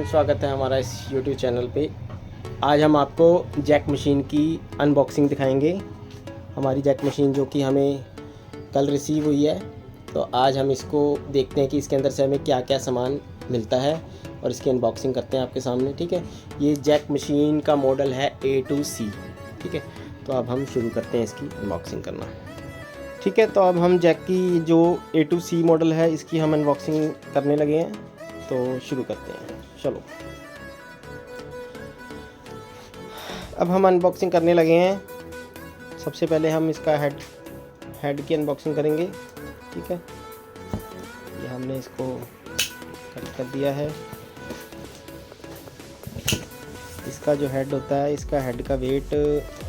स्वागत है हमारा इस YouTube चैनल पे। आज हम आपको जैक मशीन की अनबॉक्सिंग दिखाएंगे। हमारी जैक मशीन जो कि हमें कल रिसीव हुई है, तो आज हम इसको देखते हैं कि इसके अंदर से हमें क्या क्या सामान मिलता है और इसकी अनबॉक्सिंग करते हैं आपके सामने। ठीक है, ये जैक मशीन का मॉडल है A2C। ठीक है, तो अब हम शुरू करते हैं इसकी अनबॉक्सिंग करना। ठीक है, तो अब हम जैक की जो A2C मॉडल है इसकी हम अनबॉक्सिंग करने लगे हैं, तो शुरू करते हैं। चलो, अब हम अनबॉक्सिंग करने लगे हैं। सबसे पहले हम इसका हेड की अनबॉक्सिंग करेंगे। ठीक है, ये हमने इसको कट कर दिया है। इसका जो हेड होता है, इसका हेड का वेट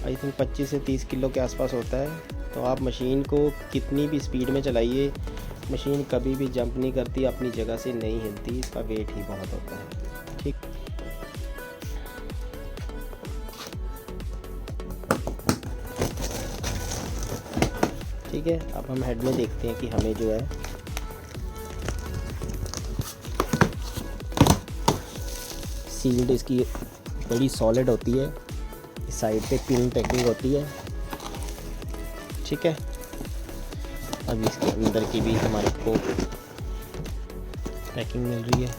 आई थिंक 25 से 30 किलो के आसपास होता है। तो आप मशीन को कितनी भी स्पीड में चलाइए, मशीन कभी भी जंप नहीं करती, अपनी जगह से नहीं हिलती। इसका वेट ही बहुत होता है। ठीक, ठीक है, अब हम हेड में देखते हैं कि हमें जो है सील्ड इसकी बड़ी सॉलिड होती है। इस साइड पे क्लीन पैकिंग होती है। ठीक है, अब इसके अंदर की भी हमारे को पैकिंग मिल रही है।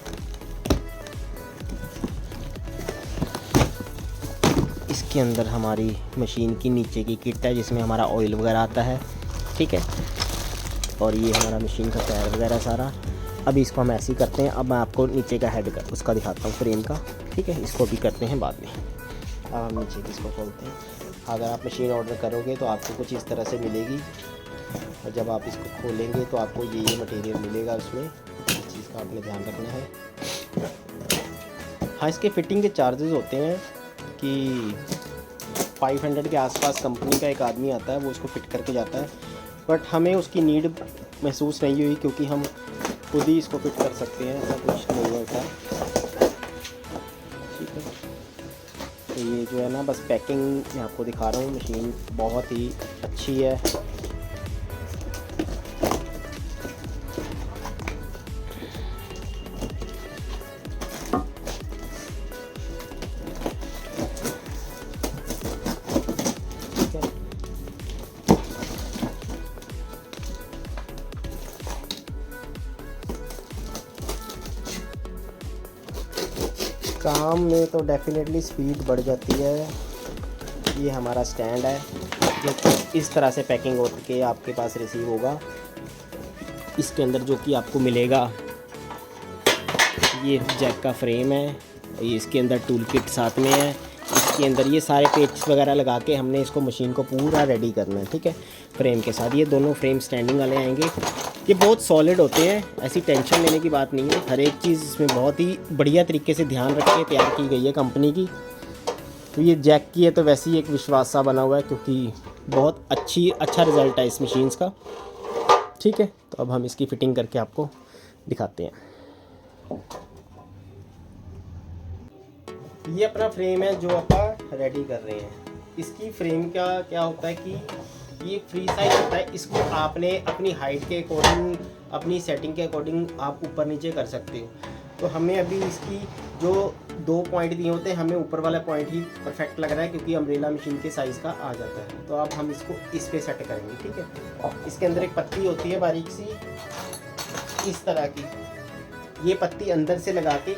इसके अंदर हमारी मशीन की नीचे की किट है जिसमें हमारा ऑयल वगैरह आता है। ठीक है, और ये हमारा मशीन का टायर वगैरह सारा। अभी इसको हम ऐसे ही करते हैं। अब मैं आपको नीचे का हेड का उसका दिखाता हूँ, फ्रेम का। ठीक है, इसको भी करते हैं बाद में। अब हम नीचे की इसको खोलते हैं। अगर आप मशीन ऑर्डर करोगे तो आपको कुछ इस तरह से मिलेगी, और जब आप इसको खोलेंगे तो आपको ये मटेरियल मिलेगा उसमें। इस चीज़ का आपने ध्यान रखना है। हाँ, इसके फिटिंग के चार्जेस होते हैं कि 500 के आसपास। कंपनी का एक आदमी आता है, वो उसको फिट करके जाता है, बट हमें उसकी नीड महसूस नहीं हुई क्योंकि हम खुद ही इसको फिट कर सकते हैं। ऐसा कुछ नहीं होता। ठीक है, तो ये जो है ना, बस पैकिंग मैं आपको दिखा रहा हूँ। मशीन बहुत ही अच्छी है। काम में तो डेफिनेटली स्पीड बढ़ जाती है। ये हमारा स्टैंड है जो कि इस तरह से पैकिंग हो के आपके पास रिसीव होगा। इसके अंदर जो कि आपको मिलेगा, ये जैक का फ्रेम है, ये इसके अंदर टूल किट साथ में है। इसके अंदर ये सारे पेच वगैरह लगा के हमने इसको मशीन को पूरा रेडी करना है। ठीक है, फ्रेम के साथ ये दोनों फ्रेम स्टैंडिंग वाले आएंगे। ये बहुत सॉलिड होते हैं, ऐसी टेंशन लेने की बात नहीं है। हर एक चीज़ इसमें बहुत ही बढ़िया तरीके से ध्यान रख के तैयार की गई है कंपनी की। तो ये जैक की है तो वैसे ही एक विश्वास सा बना हुआ है, क्योंकि बहुत अच्छा रिज़ल्ट है इस मशीन्स का। ठीक है, तो अब हम इसकी फ़िटिंग करके आपको दिखाते हैं। ये अपना फ्रेम है जो आप रेडी कर रहे हैं। इसकी फ्रेम का क्या होता है कि ये फ्री साइज होता है। इसको आपने अपनी हाइट के अकॉर्डिंग, अपनी सेटिंग के अकॉर्डिंग आप ऊपर नीचे कर सकते हो। तो हमें अभी इसकी जो 2 पॉइंट दिए होते हैं, हमें ऊपर वाला पॉइंट ही परफेक्ट लग रहा है क्योंकि अम्ब्रेला मशीन के साइज़ का आ जाता है। तो अब हम इसको इस पे सेट करेंगे। ठीक है, इसके अंदर एक पत्ती होती है बारीक सी इस तरह की। ये पत्ती अंदर से लगा के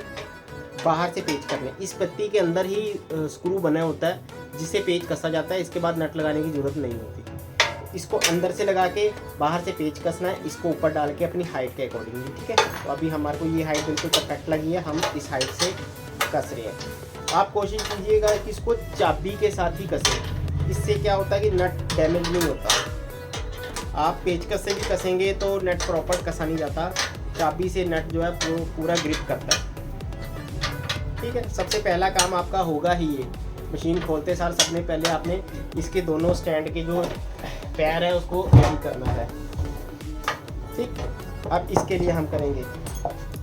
बाहर से पेच करने। इस पत्ती के अंदर ही स्क्रू बना होता है जिससे पेच कसा जाता है। इसके बाद नट लगाने की ज़रूरत नहीं होती। इसको अंदर से लगा के बाहर से पेच कसना है, इसको ऊपर डाल के अपनी हाइट के अकॉर्डिंगली। ठीक है, तो अभी हमारे को ये हाइट बिल्कुल परफेक्ट लगी है, हम इस हाइट से कस रहे हैं। आप कोशिश कीजिएगा कि इसको चाबी के साथ ही कसें। इससे क्या होता है कि नट डैमेज नहीं होता। आप पेचकस से भी कसेंगे तो नट प्रॉपर कसा नहीं जाता। चाबी से नट जो है पूरा ग्रिप करता है। ठीक है, सबसे पहला काम आपका होगा ही ये। मशीन खोलते सार सबसे पहले आपने इसके दोनों स्टैंड के जो पैर है उसको रेडी करना है। ठीक, अब इसके लिए हम करेंगे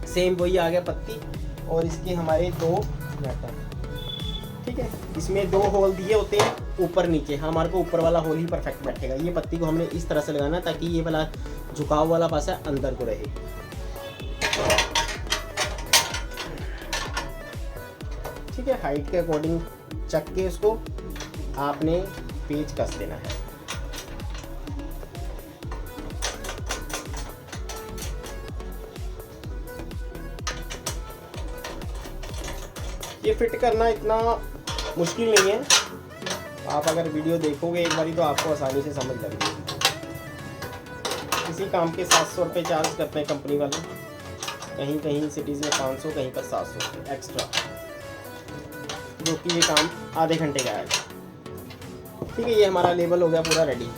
सेम वही आ गया पत्ती, और इसके हमारे 2 नट हैं। ठीक है, इसमें 2 होल दिए होते हैं ऊपर नीचे। हमारे को ऊपर वाला होल ही परफेक्ट बैठेगा। ये पत्ती को हमने इस तरह से लगाना ताकि ये वाला झुकाव वाला पासा अंदर को रहे। ठीक है, हाइट के अकॉर्डिंग चक के उसको आपने पेच कस देना है। ये फिट करना इतना मुश्किल नहीं है, आप अगर वीडियो देखोगे एक बारी तो आपको आसानी से समझ लग जाएगी। इसी काम के 700 रुपये चार्ज करते हैं कंपनी वाले, कहीं कहीं सिटीज़ में 500, कहीं पर 700 रुपये एक्स्ट्रा, जो कि ये काम आधे घंटे का है। ठीक है, ये हमारा लेबल हो गया पूरा रेडी।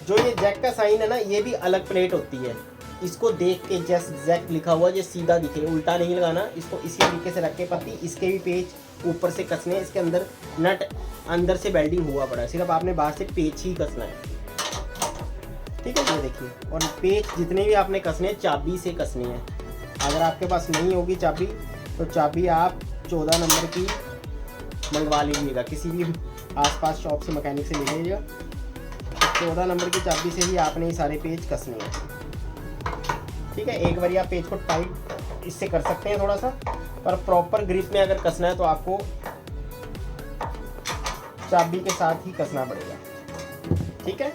जो ये जैक का साइन है ना, ये भी अलग प्लेट होती है, इसको देख के जस्ट जैक लिखा हुआ जो सीधा दिखे, उल्टा नहीं लगाना, इसको इसी तरीके से रख के पत्ती, इसके भी पेच ऊपर से कसने, इसके अंदर नट अंदर से वेल्डिंग हुआ पड़ा है, सिर्फ आपने बाहर से पेच ही कसना है। ठीक है, ये देखिए, और पेच जितने भी आपने कसने चाबी से कसने हैं। अगर आपके पास नहीं होगी चाबी तो चाबी आप 14 नंबर की मंगवा लीजिएगा, किसी भी आसपास शॉप से मैकेनिक से ले लीजिएगा। 14 नंबर की चाबी से ही आपने ये सारे पेच कसने हैं। ठीक है, एक बार आप पेज को टाइट इससे कर सकते हैं थोड़ा सा, पर प्रॉपर ग्रिप में अगर कसना है तो आपको चाबी के साथ ही कसना पड़ेगा। ठीक है,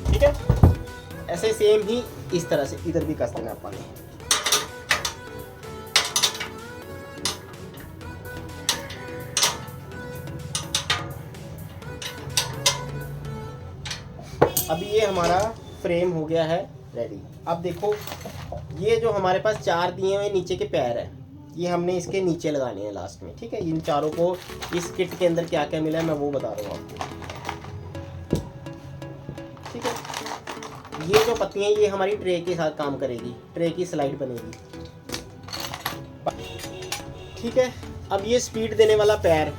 ठीक है, ऐसे सेम ही इस तरह से इधर भी कस देना अपन। अभी ये हमारा फ्रेम हो गया है रेडी। अब देखो, ये जो हमारे पास 4 दिए हुए नीचे के पैर है, ये हमने इसके नीचे लगाने हैं लास्ट में। ठीक है, इन चारों को इस किट के अंदर क्या क्या मिला है मैं वो बता रहा हूँ आपको। ठीक है, ये जो पत्तियाँ ये हमारी ट्रे के साथ काम करेगी, ट्रे की स्लाइड बनेगी। ठीक है, अब ये स्पीड देने वाला पैर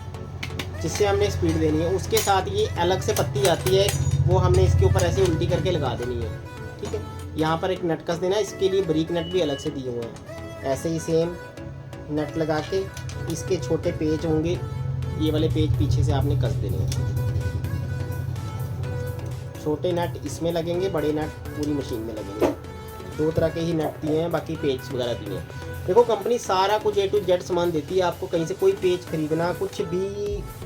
जिससे हमने स्पीड देनी है, उसके साथ ये अलग से पत्ती आती है, वो हमने इसके ऊपर ऐसे उल्टी करके लगा देनी है। ठीक है, यहाँ पर एक नट कस देना है, इसके लिए बारीक नट भी अलग से दिए हुए हैं। ऐसे ही सेम नट लगा के इसके छोटे पेच होंगे, ये वाले पेच पीछे से आपने कस देने हैं। छोटे नट इसमें लगेंगे, बड़े नट पूरी मशीन में लगेंगे। 2 तरह के ही नट दिए हैं, बाकी पेच वगैरह दिए हैं। देखो, कंपनी सारा कुछ A to Z सामान देती है, आपको कहीं से कोई पेच खरीदना, कुछ भी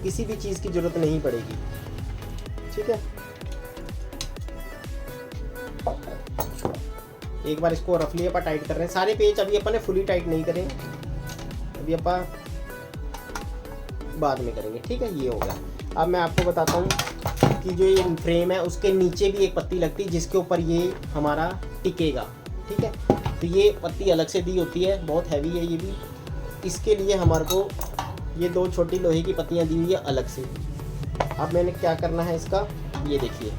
किसी भी चीज़ की ज़रूरत नहीं पड़ेगी। ठीक है, एक बार इसको रफली अपन टाइट कर रहे हैं। सारे पेच अभी अपन ने फुली टाइट नहीं करें, अभी अपन बाद में करेंगे। ठीक है, ये हो गया। अब मैं आपको बताता हूँ कि जो ये फ्रेम है उसके नीचे भी एक पत्ती लगती है जिसके ऊपर ये हमारा टिकेगा। ठीक है, तो ये पत्ती अलग से दी होती है, बहुत हैवी है ये भी। इसके लिए हमारे को ये 2 छोटी लोहे की पत्तियाँ दी हुई है अलग से। अब मैंने क्या करना है, इसका ये देखिए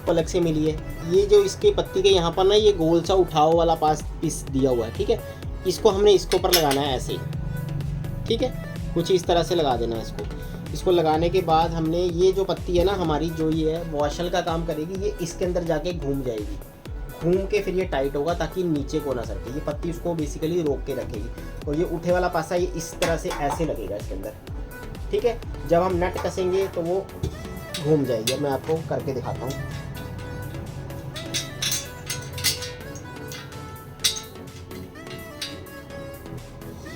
अलग से मिली है। ये जो इसके पत्ती के यहाँ पर ना ये गोल सा उठाव वाला पीस दिया हुआ है। ठीक है, इसको हमने इसके ऊपर लगाना है ऐसे। ठीक है, कुछ इस तरह से लगा देना है इसको लगाने के बाद हमने ये जो पत्ती है ना हमारी, जो ये है वॉशल का काम करेगी, ये इसके अंदर जाके घूम जाएगी, घूम के फिर ये टाइट होगा ताकि नीचे को ना सरके। ये पत्ती उसको बेसिकली रोक के रखेगी, और ये उठे वाला पासा ये इस तरह से ऐसे लगेगा इसके अंदर। ठीक है, जब हम नट कसेंगे तो वो घूम जाएगी। मैं आपको करके दिखाता हूँ।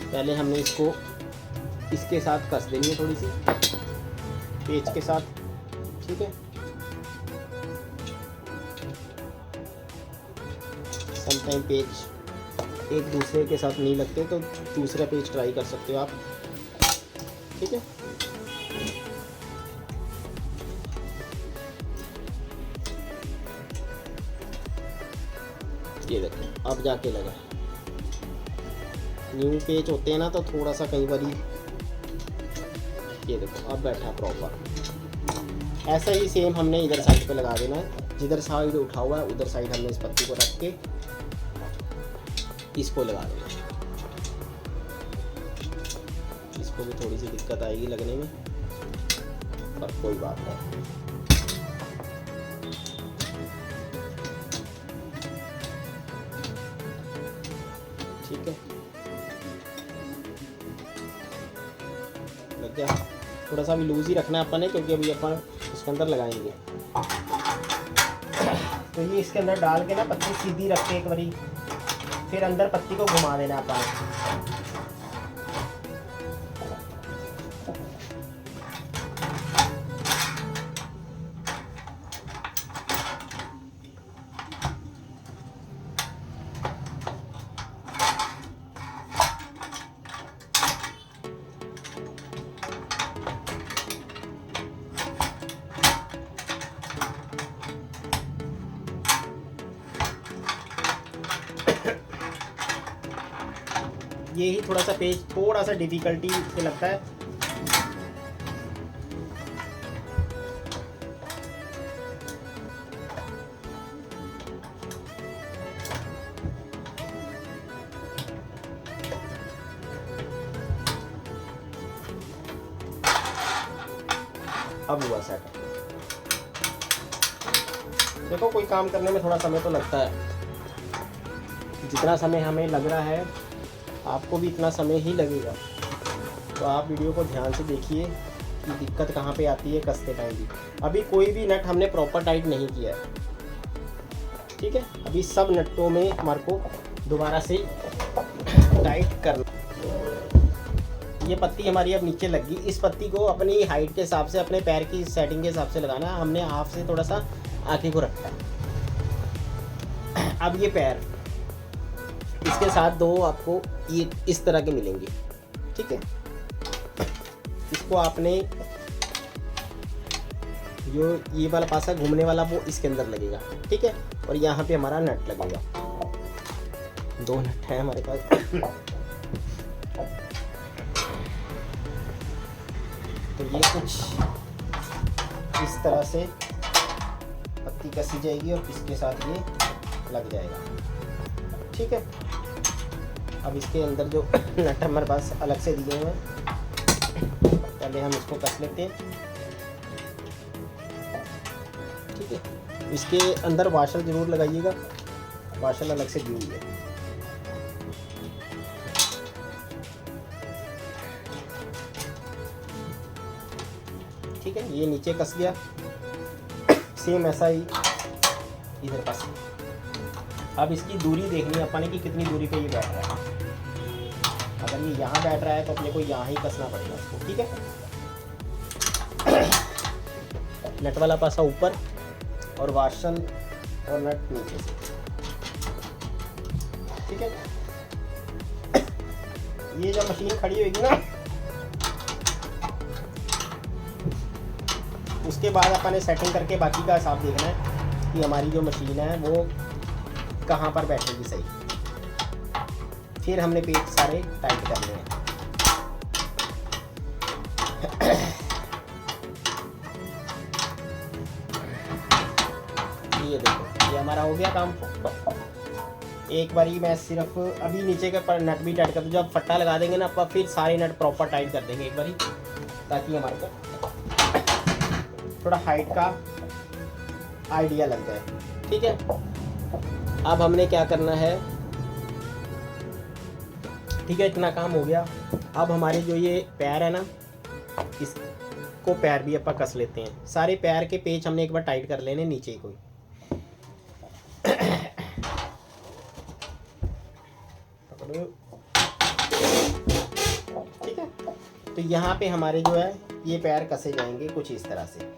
पहले हमने इसको इसके साथ कस देनी है, थोड़ी सी पेच के साथ। ठीक है, समटाइम पेच एक दूसरे के साथ नहीं लगते तो दूसरा पेच ट्राई कर सकते हो आप। ठीक है, ये देखो अब जाके लगा। न्यू पेच होते हैं ना तो थोड़ा सा कई बार, ये देखो अब बैठा प्रॉपर। ऐसा ही सेम हमने इधर साइड पे लगा देना है, जिधर साइड उठा हुआ है उधर साइड हमने इस पत्ती को रख के इसको लगा देना। इसको भी थोड़ी सी दिक्कत आएगी लगने में, पर कोई बात नहीं। ठीक है, लग गया। थोड़ा सा भी लूज ही रखना है अपन ने, क्योंकि अभी अपन इसके अंदर लगाएंगे। तो ये इसके अंदर डाल के ना पत्ती सीधी रख के एक बारी फिर अंदर पत्ती को घुमा देना अपन। यही थोड़ा सा पेज थोड़ा सा डिफिकल्टी से लगता है। अब हुआ सेट। देखो कोई काम करने में थोड़ा समय तो लगता है, जितना समय हमें लग रहा है आपको भी इतना समय ही लगेगा। तो आप वीडियो को ध्यान से देखिए कि दिक्कत कहाँ पे आती है कसते टाइम भी। अभी कोई भी नट हमने प्रॉपर टाइट नहीं किया है, ठीक है। अभी सब नटों में हमारे को दोबारा से टाइट करना। ये पत्ती हमारी अब नीचे लग गई। इस पत्ती को अपनी हाइट के हिसाब से, अपने पैर की सेटिंग के हिसाब से लगाना है। हमने हाफ से थोड़ा सा आगे को रखा है। अब ये पैर, इसके साथ दो आपको ये इस तरह के मिलेंगे, ठीक है। इसको आपने जो ये वाला पासा घूमने वाला वो इसके अंदर लगेगा, ठीक है। और यहाँ पे हमारा नट लगेगा। 2 नट है हमारे पास। तो ये कुछ इस तरह से पत्ती कसी जाएगी और इसके साथ ये लग जाएगा, ठीक है। अब इसके अंदर जो नट हमारे पास अलग से दिए हुए हैं, पहले हम इसको कस लेते हैं, ठीक है। इसके अंदर वाशर जरूर लगाइएगा, वाशर अलग से दी हुई है। ठीक है, ये नीचे कस गया। सेम ऐसा ही इधर कस। अब इसकी दूरी देखनी है अपने कि कितनी दूरी पे ये बैठ रहा है। अगर ये यहाँ बैठ रहा है तो अपने को यहाँ ही कसना पड़ेगा इसको, ठीक है। नट वाला पासा ऊपर और वाशल और नट नीचे से, ठीक है। ये जब मशीन खड़ी होगी ना, उसके बाद अपन सेटिंग करके बाकी का हिसाब देखना है कि हमारी जो मशीन है वो कहाँ पर बैठेगी सही। फिर हमने पेज सारे टाइट करने हैं। ये देखो, ये हमारा हो गया काम। एक बारी मैं सिर्फ अभी नीचे के पर नट भी टाइट कर दूँ। जब फट्टा लगा देंगे ना अपन, फिर सारे नट प्रॉपर टाइट कर देंगे एक बारी, ताकि हमारे को थोड़ा हाइट का आइडिया लग जाए, ठीक है। अब हमने क्या करना है, ठीक है, इतना काम हो गया। अब हमारे जो ये पैर है ना, इसको पैर भी अपन कस लेते हैं। सारे पैर के पेच हमने एक बार टाइट कर लेने नीचे ही कोई। ठीक है, तो यहाँ पे हमारे जो है ये पैर कसे जाएंगे कुछ इस तरह से।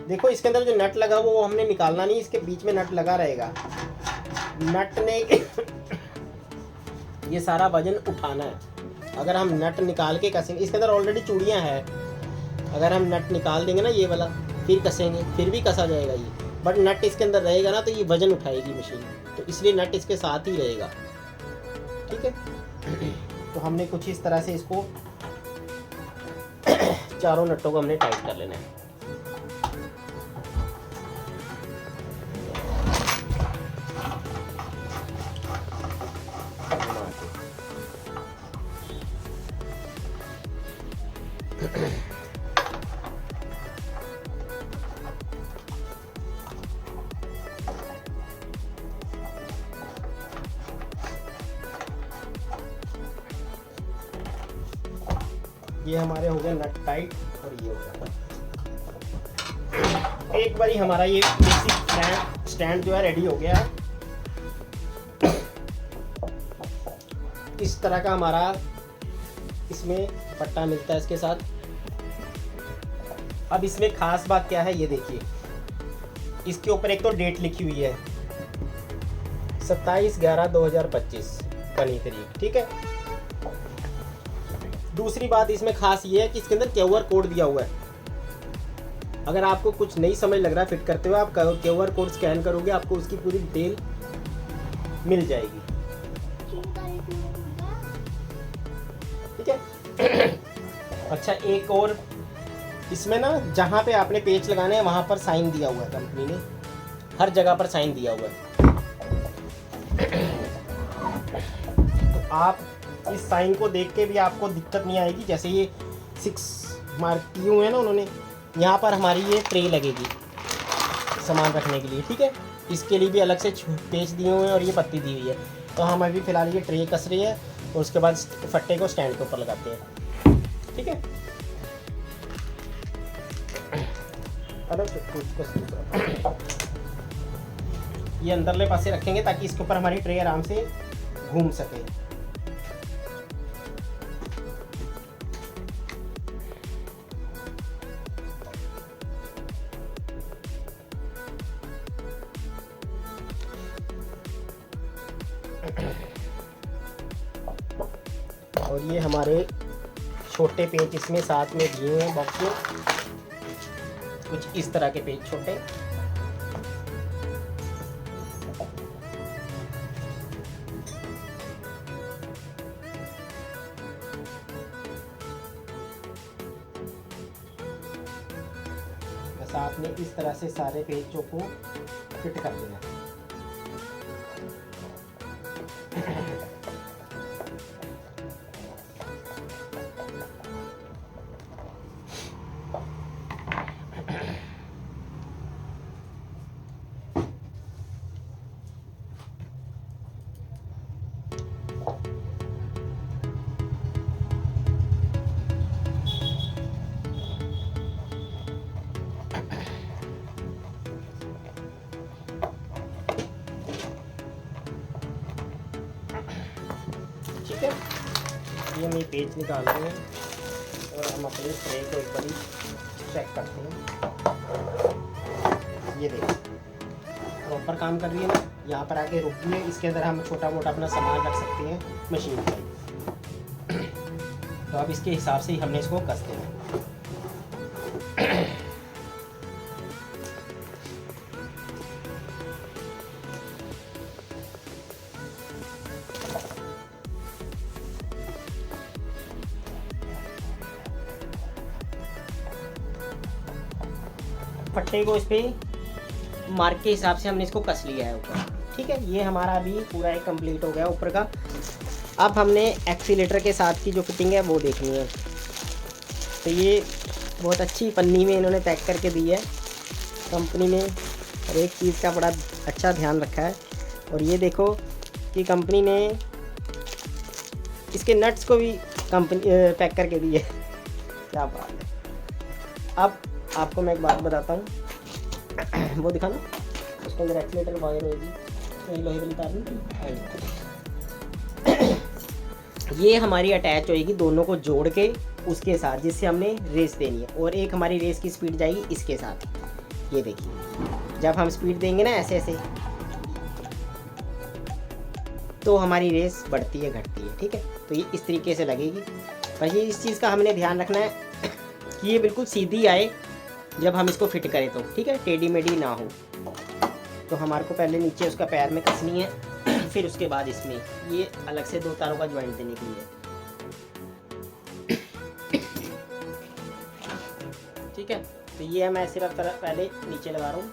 देखो इसके अंदर जो नट लगा वो हमने निकालना नहीं, इसके बीच में नट लगा रहेगा। नट ने ये सारा वजन उठाना है। अगर हम नट निकाल के कसेंगे, इसके अंदर ऑलरेडी चूड़ियाँ हैं, अगर हम नट निकाल देंगे ना ये वाला, फिर कसेंगे, फिर भी कसा जाएगा ये। बट नट इसके अंदर रहेगा ना तो ये वजन उठाएगी मशीन, तो इसलिए नट इसके साथ ही रहेगा, ठीक है। तो हमने कुछ इस तरह से इसको चारों नटों को हमने टाइट कर लेना है। ये हमारे हो गए नट टाइट और ये हो गया। एक बारी हमारा ये बेसिक स्टैंड जो है रेडी हो गया। इस तरह का हमारा इसमें पट्टा मिलता है इसके साथ। अब इसमें खास बात क्या है ये देखिए, इसके ऊपर एक तो डेट लिखी हुई है 27/11/2025 बनी तारीख, ठीक है। दूसरी बात इसमें खास ये है कि इसके अंदर QR कोड दिया हुआ है। अगर आपको कुछ नहीं समझ लग रहा फिट करते हुए, आप QR कोड स्कैन करोगे, आपको उसकी पूरी डिटेल मिल जाएगी, ठीक है। अच्छा, एक और इसमें ना जहाँ पे आपने पेच लगाने हैं वहाँ पर साइन दिया हुआ है, कंपनी ने हर जगह पर साइन दिया हुआ है। तो आप इस साइन को देख के भी आपको दिक्कत नहीं आएगी। जैसे ये 6 मार्क किए हुए हैं ना उन्होंने, यहाँ पर हमारी ये ट्रे लगेगी सामान रखने के लिए, ठीक है। इसके लिए भी अलग से पेच दिए हुए हैं और ये पत्ती दी हुई है। तो हम अभी फ़िलहाल ये ट्रे कस रही है और उसके बाद फट्टे को स्टैंड के ऊपर लगाते हैं, ठीक है। ये अंदरले पासे रखेंगे ताकि इसके ऊपर हमारी ट्रे आराम से घूम सके। और ये हमारे छोटे पेच इसमें साथ में दिए हैं बॉक्स में, कुछ इस तरह के पेज छोटे। बस आपने इस तरह से सारे पेजों को फिट कर देना। ठीक है, ये हम ये पेज निकाल रहे हैं और हम अपने ट्रे को एक बार चेक करते हैं। ये देखिए प्रॉपर काम कर रही है ना। यहाँ पर आके रुक गई है, इसके अंदर हम छोटा मोटा अपना सामान रख सकते हैं मशीन पर। तो अब इसके हिसाब से ही हमने इसको कस देना है। पट्टे को इस पे मार्क के हिसाब से हमने इसको कस लिया है ऊपर, ठीक है। ये हमारा अभी पूरा एक कंप्लीट हो गया ऊपर का। अब हमने एक्सीलेटर के साथ की जो फिटिंग है वो देखनी है। तो ये बहुत अच्छी पन्नी में इन्होंने पैक करके दी है कंपनी ने, और एक चीज़ का बड़ा अच्छा ध्यान रखा है। और ये देखो कि कंपनी ने इसके नट्स को भी कंपनी पैक करके दी है। क्या बात है। अब आपको मैं एक बात बताता हूँ, वो दिखाना, उसके अंदर एक्सीलेटर वायर होगी, तो ये लोहे वाली तार नहीं। ये हमारी अटैच होएगी दोनों को जोड़ के उसके साथ, जिससे हमने रेस देनी है। और एक हमारी रेस की स्पीड जाएगी इसके साथ। ये देखिए, जब हम स्पीड देंगे ना ऐसे ऐसे, तो हमारी रेस बढ़ती है घटती है, ठीक है। तो ये इस तरीके से लगेगी। पर ये इस चीज़ का हमने ध्यान रखना है कि ये बिल्कुल सीधी आए जब हम इसको फिट करें, तो ठीक है, टेढ़ी मेढ़ी ना हो। तो हमारे को पहले नीचे उसका पैर में कसनी है, फिर उसके बाद इसमें ये अलग से 2 तारों का ज्वाइंट देने के लिए, ठीक है। तो ये मैं सिर्फ पहले नीचे लगा रहा हूँ।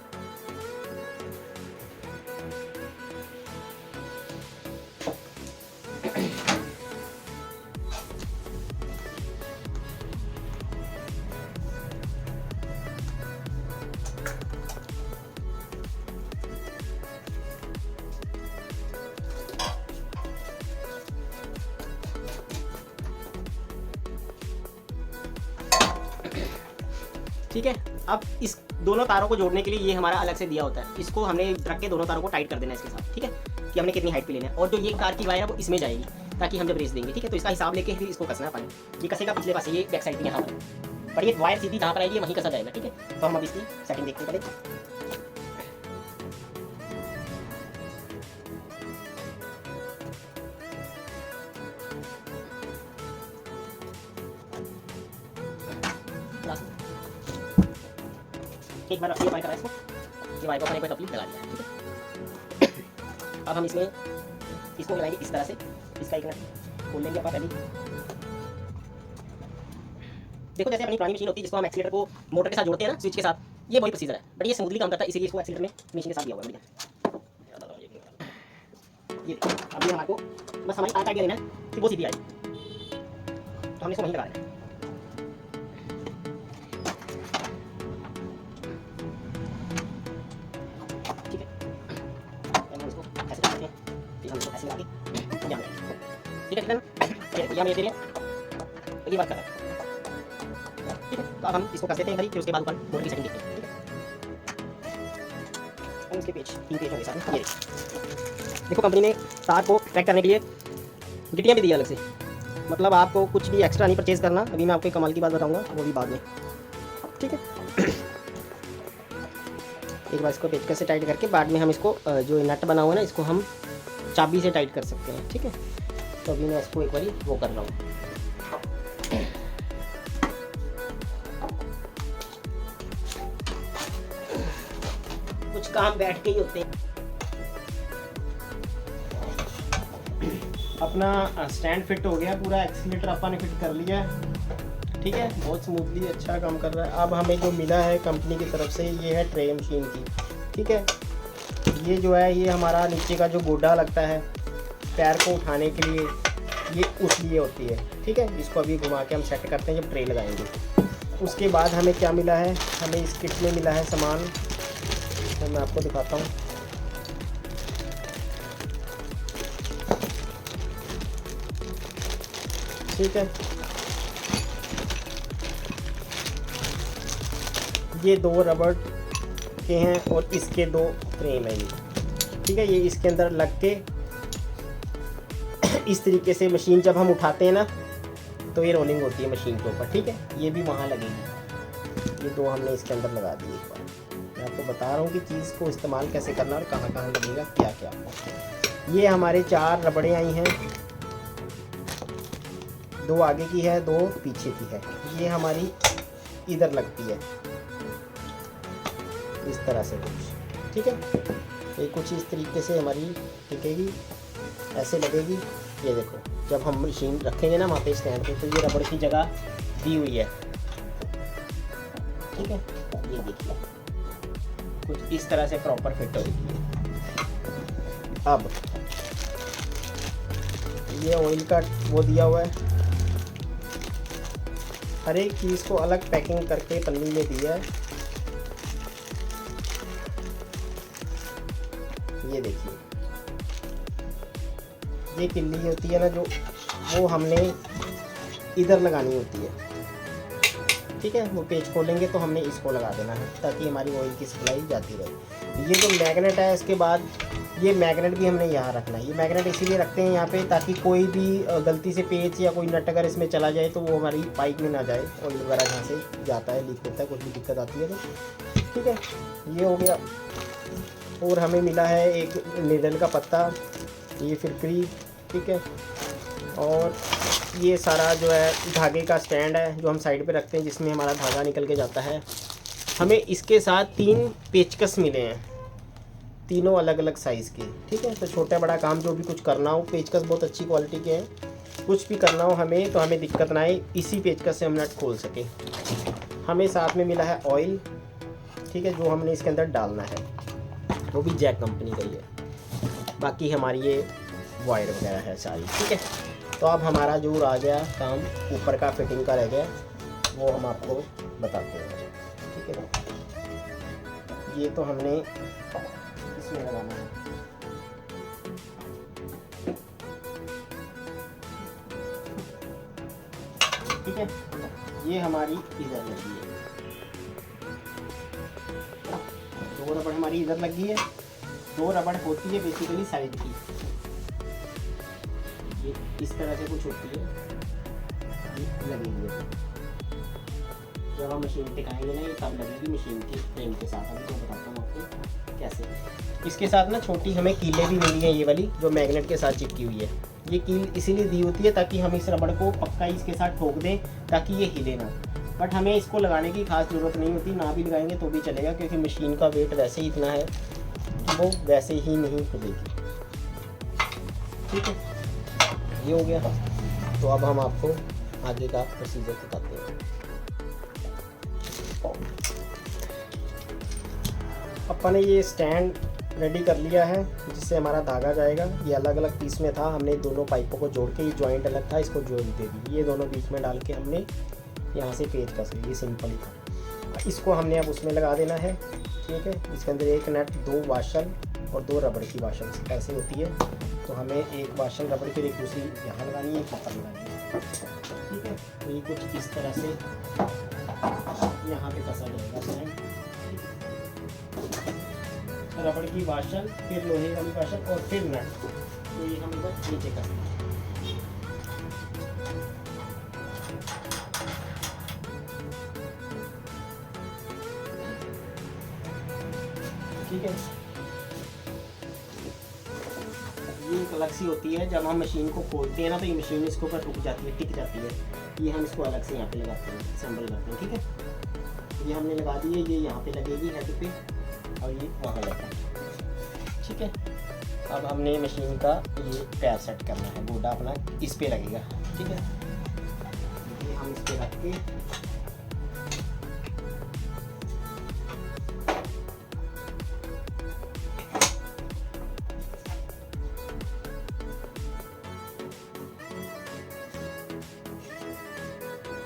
ठीक है। अब इस दोनों तारों को जोड़ने के लिए ये हमारा अलग से दिया होता है, इसको हमने रख के दोनों तारों को टाइट कर देना है इसके साथ, ठीक है, कि हमने कितनी हाइट पे लेना है। और जो ये कार की वायर है वो इसमें जाएगी ताकि हम जब रेस देंगे, ठीक है, तो इसका हिसाब लेके फिर इसको कसना है अपन। ये कसेगा पिछले पासे, ये बैक साइड पे यहाँ पर ये वायर सीधी जहाँ पर आएगी वहीं कसा जाएगा, ठीक है। तो हम अब इसकी सेटिंग देखते हैं पहले। एक बार ये वायर करा इसको, ये वायर को अपने पे कंप्लीट लगा दिया है, ठीक है। अब हम इसमें इसको लगाएंगे इस तरह से, इसका एक नट खोल लेंगे अपन पहले। देखो जैसे अपनी पुरानी मशीन होती है जिसको हम एक्सीलेटर को मोटर के साथ जोड़ते हैं ना, स्विच के साथ, ये वही प्रोसीजर है, बट ये स्मूथली काम करता है, इसीलिए इसको एक्सीलेटर में मशीन के साथ दिया हुआ है। ये अभी हमारे को बस हमारी तार काट लेना है कि वो सीधी आए, तो हमने इसको वहीं लगा देना है। ठीक है, यहाँ मेरे लिए ये बात कर रहा है, ठीक है। तो अब हम इसको कर देते हैं फिर उसके बाद ऊपर मोटर की सेटिंग देखते हैं, ठीक है। हम इसके पेज 3 पेज होंगे साथ में। ये देखो कंपनी ने तार को ट्रैक करने के लिए गिट्टियाँ भी दी अलग से, मतलब आपको कुछ भी एक्स्ट्रा नहीं परचेज करना। अभी मैं आपको कमाल की बात बताऊँगा, वो भी बाद में, ठीक है। एक बार इसको पेचकस से टाइट करके बाद में हम इसको जो नट बना हुआ है ना, इसको हम चाबी से टाइट कर सकते हैं, ठीक है। तो अभी मैं इसको एक बार वो कर रहा हूँ। कुछ काम बैठ के ही होते हैं। अपना स्टैंड फिट हो गया, पूरा एक्सीलेटर अपन ने फिट कर लिया है, ठीक है। बहुत स्मूथली अच्छा काम कर रहा है। अब हमें जो मिला है कंपनी की तरफ से, ये है ट्रे मशीन की, ठीक है। ये जो है ये हमारा नीचे का जो गोडा लगता है पैर को उठाने के लिए, ये उस लिए होती है, ठीक है। इसको अभी घुमा के हम सेट करते हैं जब ट्रे लगाएंगे। उसके बाद हमें क्या मिला है, हमें इस किट में मिला है सामान, तो मैं आपको दिखाता हूँ। ठीक है, ये 2 रबड़ के हैं और इसके 2 फ्रेम है ये, ठीक है। ये इसके अंदर लग के इस तरीके से मशीन जब हम उठाते हैं ना, तो ये रोलिंग होती है मशीन के ऊपर, ठीक है। ये भी वहाँ लगेगी, ये 2 हमने इसके अंदर लगा दिए। एक बार मैं आपको बता रहा हूँ कि चीज़ को इस्तेमाल कैसे करना और कहाँ कहाँ लगेगा क्या क्या। ये हमारे 4 रबड़ें आई हैं, 2 आगे की है, 2 पीछे की है। ये हमारी इधर लगती है इस तरह से कुछ, ठीक है। ये कुछ इस तरीके से हमारी टिकेगी, ऐसे लगेगी। ये देखो जब हम मशीन रखेंगे ना वहाँ पे स्टैंड पे, तो ये रबड़ की जगह दी हुई है, ठीक है। ये देखिए कुछ इस तरह से प्रॉपर फिट होगी। अब ये ऑयल का वो दिया हुआ है, हर एक चीज़ को अलग पैकिंग करके पन्नी में दिया है। ये देखिए ये किल्ली होती है ना जो, वो हमने इधर लगानी होती है, ठीक है। वो पेज खोलेंगे तो हमने इसको लगा देना है ताकि हमारी ऑयल की सप्लाई जाती रहे। ये जो मैग्नेट है इसके बाद, ये मैग्नेट भी हमने यहाँ रखना है। ये मैग्नेट इसीलिए रखते हैं यहाँ पे ताकि कोई भी गलती से पेच या कोई नट अगर इसमें चला जाए तो वो हमारी पाइप में ना जाए, ऑयल वगैरह जहाँ से जाता है लीक होता है, कुछ भी दिक्कत आती है तो, ठीक है। ये हो गया। और हमें मिला है एक नीडल का पत्ता, ये फिरकरी, ठीक है। और ये सारा जो है धागे का स्टैंड है जो हम साइड पे रखते हैं, जिसमें हमारा धागा निकल के जाता है। हमें इसके साथ 3 पेचकस मिले हैं, तीनों अलग अलग साइज़ के, ठीक है। तो छोटा बड़ा काम जो भी कुछ करना हो, पेचकस बहुत अच्छी क्वालिटी के हैं। कुछ भी करना हो हमें तो हमें दिक्कत ना आए, इसी पेचकस से हम नट खोल सकें। हमें साथ में मिला है ऑयल, ठीक है, जो हमने इसके अंदर डालना है, वो भी जैक कंपनी का ही है। बाकी हमारी ये वायर वगैरह है सारी, ठीक है। तो अब हमारा जो रह गया काम ऊपर का फिटिंग का रह गया, वो हम आपको बताते हैं, ठीक है। ये तो हमने इसमें लगाना है, ठीक है। ये हमारी इधर लगी है, 2 रबड़ हमारी इधर लगी है, 2 रबड़ होती है बेसिकली साइड की, ये इस तरह से कुछ होती है, ये लगेगी। जब हम मशीन टिकाएंगे ना ये तब लगेगी मशीन की फ्रेम के साथ। अभी मैं बताता हूँ आपको कैसे। इसके साथ ना छोटी हमें कीलें भी मिली हैं, ये वाली जो मैग्नेट के साथ चिपकी हुई है। ये कील इसीलिए दी होती है ताकि हम इस रबड़ को पक्का इसके साथ ठोक दें ताकि ये हिले ना। बट हमें इसको लगाने की खास ज़रूरत नहीं होती, ना भी लगाएंगे तो भी चलेगा, क्योंकि मशीन का वेट वैसे ही इतना है कि वो वैसे ही नहीं खुलेगी। ठीक है, ये हो गया। तो अब हम आपको आगे का प्रोसीजर बताते हैं। अपन ने ये स्टैंड रेडी कर लिया है जिससे हमारा धागा जाएगा। ये अलग अलग पीस में था, हमने दोनों पाइपों को जोड़ के, ये जॉइंट अलग था, इसको जोड़ दे दी। ये दोनों बीच में डाल के हमने यहाँ से पेच कस ली, ये सिंपल ही था। इसको हमने अब उसमें लगा देना है। ठीक है, इसके अंदर एक नट, 2 वाशल और 2 रबड़ की वाशल ऐसे होती है। तो हमें एक वाशल रबड़ की, एक दूसरी यहाँ लगानी है, एक ऊपर लगानी है। ठीक है, तो ये कुछ इस तरह से यहाँ पे कसा जाएगा। रबड़ की वाशल, फिर लोहे वाली वाशल और फिर नट, तो ये हम इधर नीचे करते हैं। ठीक है, ये एक अलग सी होती है। जब हम मशीन को खोलते हैं ना तो ये मशीन इसके ऊपर रुक जाती है, टिक जाती है। ये हम इसको अलग से यहाँ पे लगाते हैं, असेंबल करते हैं। ठीक है, ये हमने लगा दी है, ये यहाँ पे लगेगी हेड पे और ये वहाँ लगा। ठीक है, अब हमने मशीन का ये पैर सेट करना है, गोडा अपना इस पे लगेगा। ठीक है, ये हम इस पे रख के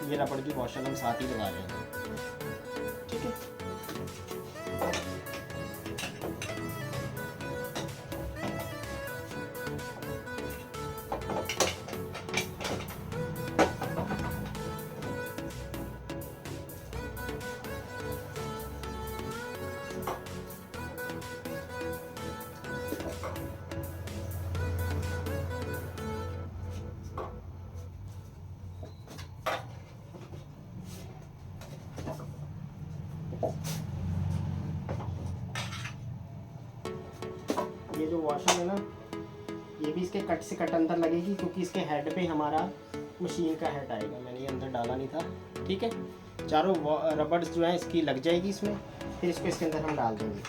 ये रबड़ की वॉशर हम साथ ही लगा रहे हैं। ठीक है, ये जो वॉशर है ना, ये भी इसके कट से कट अंदर लगेगी, क्योंकि इसके हेड पे हमारा मशीन का हेड आएगा। मैंने ये अंदर डाला नहीं था। ठीक है, चारों रबड़ जो है इसकी लग जाएगी इसमें, फिर इसको इसके अंदर हम डाल देंगे।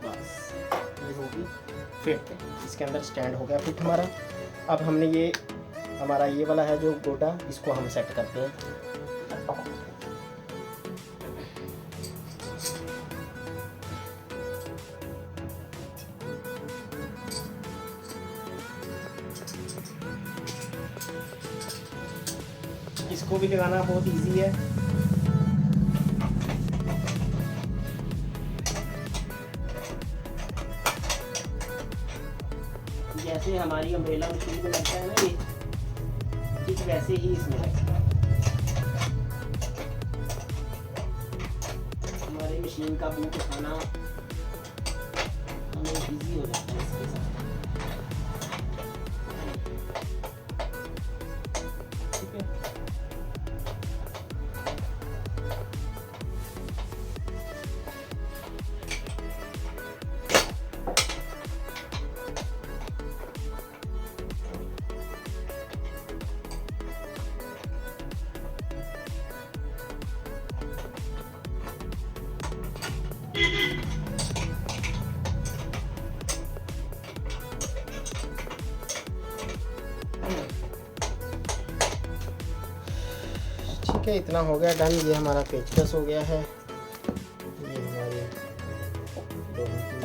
बस ये होगी फिट, इसके अंदर स्टैंड हो गया फिट हमारा। अब हमने ये हमारा ये वाला है जो गोटा, इसको हम सेट करते हैं। इसको भी लगाना बहुत इजी है। जैसे हमारी अम्ब्रेला मशीन में लगता है ना ये, ठीक वैसे ही इसमें लगता है। हमारी मशीन का बूट उठाना हमें इजी हो जाता है इसके साथ। ठीक है, ठीक है, इतना हो गया डन। ये हमारा पेचकस हो गया है, ये हमारी लोहे की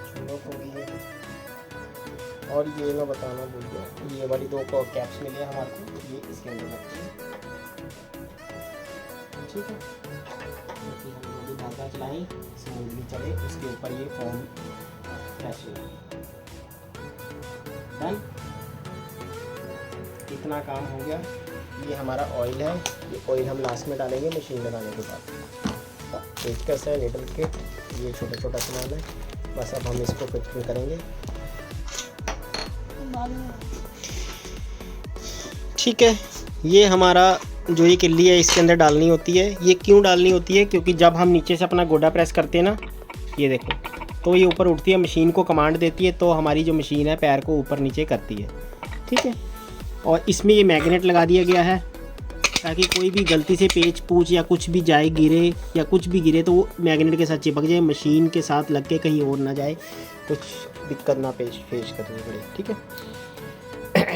चुनौक हो गई है। और ये मैं बताना भूल गया, ये वाली 2 कैप्स मिले हमारे को, ये इसके अंदर रखते हैं। ठीक है, क्योंकि हम जो भी धागा चलाएं स्मूथली चले, उसके ऊपर ये फोम फ्रेश हो। डन, इतना काम हो गया। ये हमारा ऑयल है, ये ऑयल हम लास्ट में डालेंगे मशीन लगाने के बाद। पेचकस है, नीडल किट, ये छोटा छोटा सामान है। बस अब हम इसको फिटिंग करेंगे। ठीक है, ये हमारा जो ये किल्ली है इसके अंदर डालनी होती है। ये क्यों डालनी होती है? क्योंकि जब हम नीचे से अपना गोडा प्रेस करते हैं ना, ये देखो, तो ये ऊपर उठती है, मशीन को कमांड देती है, तो हमारी जो मशीन है पैर को ऊपर नीचे करती है। ठीक है, और इसमें ये मैग्नेट लगा दिया गया है ताकि कोई भी गलती से पेच पूछ या कुछ भी जाए, गिरे या कुछ भी गिरे तो वो मैग्नेट के साथ चिपक जाए, मशीन के साथ लग के कहीं और ना जाए, कुछ दिक्कत ना फेस करनी पड़े। ठीक है,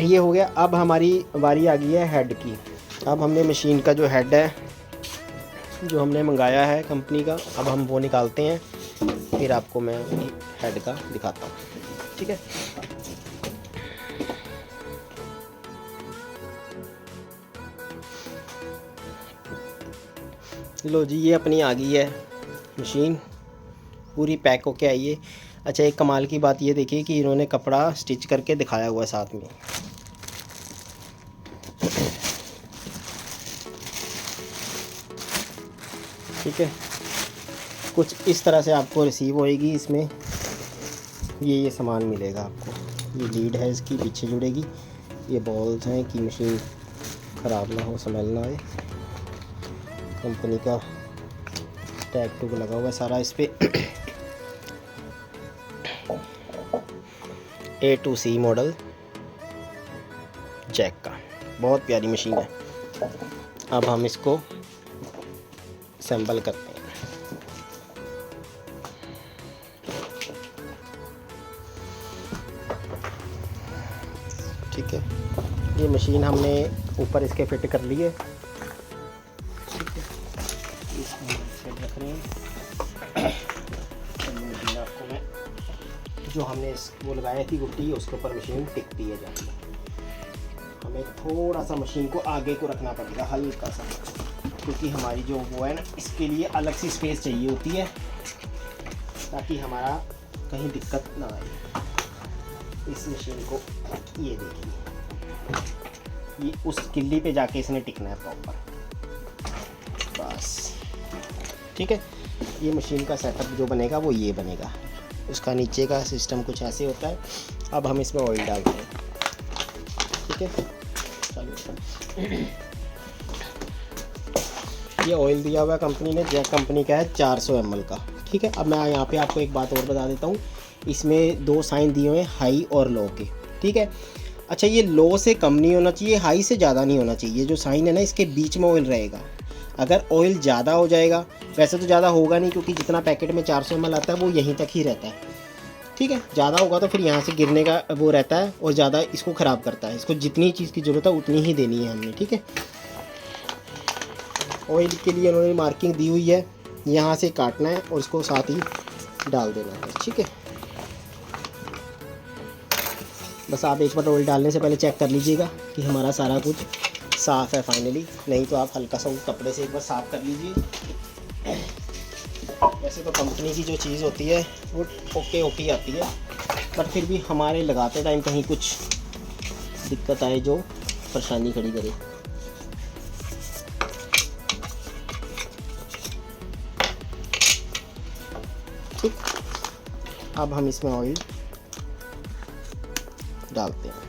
ये हो गया। अब हमारी बारी आ गई है हेड की। अब हमने मशीन का जो हेड है जो हमने मंगाया है कंपनी का, अब हम वो निकालते हैं, फिर आपको मैं हेड का दिखाता हूँ। ठीक है, लो जी, ये अपनी आ गई है मशीन, पूरी पैक होके आई है। अच्छा, एक कमाल की बात ये देखिए कि इन्होंने कपड़ा स्टिच करके दिखाया हुआ है साथ में। ठीक है, कुछ इस तरह से आपको रिसीव होएगी। इसमें ये सामान मिलेगा आपको। ये लीड है इसकी, पीछे जुड़ेगी। ये बॉल्स हैं कि मशीन ख़राब ना हो, स्मेल ना आए। कंपनी का टैग टूग लगा हुआ है सारा इस पर। A to C मॉडल जैक का, बहुत प्यारी मशीन है। अब हम इसको असेंबल करते हैं। ठीक है, ये मशीन हमने ऊपर इसके फिट कर ली है। ठीक है, इसको सेट रख रहे हैं। मशीन आपको मैं जो हमने वो लगाई थी गुट्टी, उसके ऊपर मशीन टिकती है जाती है। हमें थोड़ा सा मशीन को आगे को रखना पड़ेगा, हल्का सा, क्योंकि हमारी जो वो है ना, इसके लिए अलग सी स्पेस चाहिए होती है ताकि हमारा कहीं दिक्कत ना आए। इस मशीन को ये देखिए, ये उस किल्ली पे जाके इसने टिकना है प्रॉपर, बस। ठीक है, ये मशीन का सेटअप जो बनेगा वो ये बनेगा। उसका नीचे का सिस्टम कुछ ऐसे होता है। अब हम इसमें ऑयल डालते हैं। ठीक है, ये ऑयल दिया हुआ कंपनी ने, जैक कंपनी का है, 400 ml का। ठीक है, अब मैं यहाँ पे आपको एक बात और बता देता हूँ। इसमें 2 साइन दिए हुए हैं, हाई और लो के। ठीक है, अच्छा, ये लो से कम नहीं होना चाहिए, हाई से ज़्यादा नहीं होना चाहिए। जो साइन है ना, इसके बीच में ऑयल रहेगा। अगर ऑयल ज़्यादा हो जाएगा, वैसे तो ज़्यादा होगा नहीं क्योंकि जितना पैकेट में 400 ml आता है वो यहीं तक ही रहता है। ठीक है, ज़्यादा होगा तो फिर यहाँ से गिरने का वो रहता है और ज़्यादा इसको ख़राब करता है। इसको जितनी चीज़ की ज़रूरत है उतनी ही देनी है हमने। ठीक है, ऑयल के लिए उन्होंने मार्किंग दी हुई है, यहाँ से काटना है और इसको साथ ही डाल देना है। ठीक है, बस आप एक बार ऑयल डालने से पहले चेक कर लीजिएगा कि हमारा सारा कुछ साफ़ है फाइनली, नहीं तो आप हल्का सा कपड़े से एक बार साफ़ कर लीजिए। वैसे तो कंपनी की जो चीज़ होती है वो ओके आती है, बट फिर भी हमारे लगाते टाइम कहीं कुछ दिक्कत आए जो परेशानी खड़ी करे। ठीक, अब हम इसमें ऑयल डालते हैं।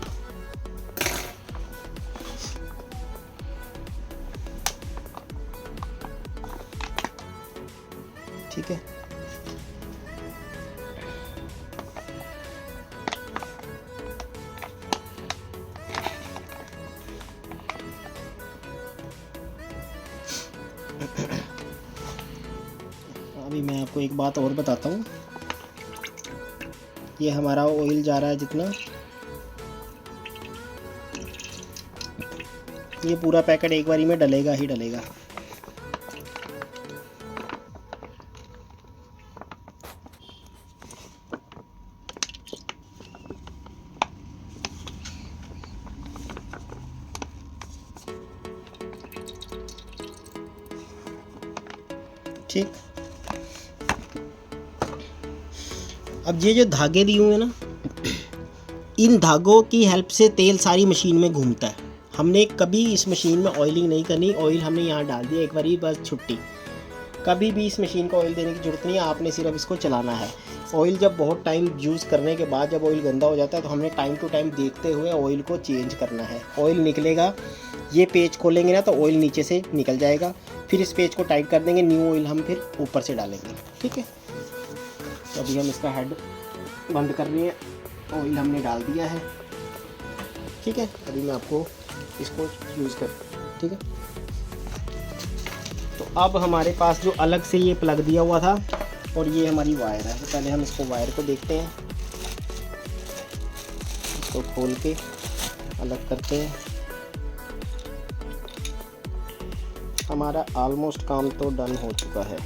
ठीक है, अभी मैं आपको एक बात और बताता हूँ। ये हमारा ऑयल जा रहा है जितना, ये पूरा पैकेट एक बारी में डलेगा ही डलेगा। ठीक, अब ये जो धागे दिए हुए हैं ना, इन धागों की हेल्प से तेल सारी मशीन में घूमता है। हमने कभी इस मशीन में ऑयलिंग नहीं करनी, ऑयल हमने यहाँ डाल दिया एक बारी बस छुट्टी। कभी भी इस मशीन को ऑयल देने की ज़रूरत नहीं है, आपने सिर्फ इसको चलाना है। ऑयल जब बहुत टाइम यूज़ करने के बाद जब ऑयल गंदा हो जाता है तो हमने टाइम टू टाइम देखते हुए ऑयल को चेंज करना है। ऑयल निकलेगा, ये पेज खोलेंगे ना तो ऑयल नीचे से निकल जाएगा, फिर इस पेज को टाइट कर देंगे, न्यू ऑयल हम फिर ऊपर से डालेंगे। ठीक है, तो अभी हम इसका हेड बंद कर रहे हैं, ऑयल हमने डाल दिया है। ठीक है, अभी मैं आपको इसको यूज़ कर, ठीक है। तो अब हमारे पास जो अलग से ये प्लग दिया हुआ था और ये हमारी वायर है, तो पहले हम इसको वायर को देखते हैं, इसको खोल के अलग करते हैं। हमारा ऑलमोस्ट काम तो डन हो चुका है।